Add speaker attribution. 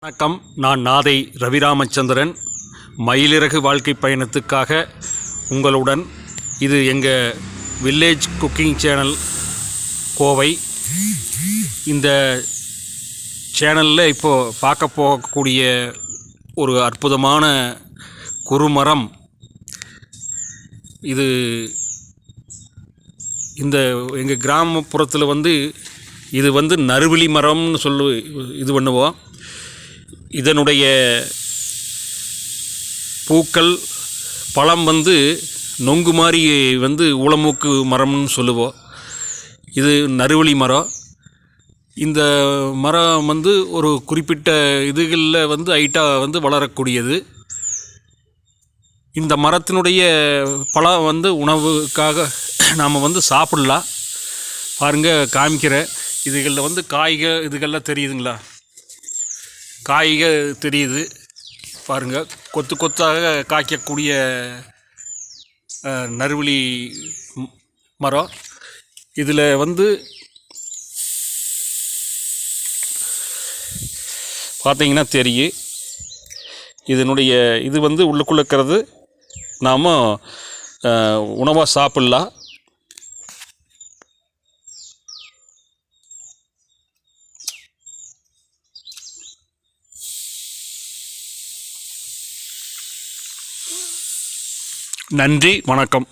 Speaker 1: வணக்கம். நான் நாதை ரவிராமச்சந்திரன். மயிலிறகு வாழ்க்கை பயணத்துக்காக உங்களுடன். இது எங்கள் வில்லேஜ் குக்கிங் சேனல் கோவை. இந்த சேனலில் இப்போது பார்க்க போகக்கூடிய ஒரு அற்புதமான குறுமரம் இது. இந்த எங்கள் கிராமப்புறத்தில் இது நறுவிழி மரம்னு இது பண்ணுவோம். இதனுடைய பூக்கள் பழம் நொங்கு மாதிரி உளமூக்கு மரம்னு சொல்லுவோம். இது நறுவிழி மரம். இந்த மரம் ஒரு குறிப்பிட்ட இதுகளில் ஹைட்டாக வளரக்கூடியது. இந்த மரத்தினுடைய பழம் உணவுக்காக நாம் சாப்பிடலாம். பாருங்கள், காமிக்கிறேன். இதுகளில் காய்கள் இதுகள்லாம் தெரியுதுங்களா? காய்கள் தெரியுது பாருங்கள். கொத்து கொத்தாக காய்க்கக்கூடிய நறுவிழி மரம். இதில் பார்த்தீங்கன்னா தெரியும். இதனுடைய இது உள்ளுக்குள்ளே இருக்கிறது நாம் உணவாக சாப்பிட்லாம். நன்றி, வணக்கம்.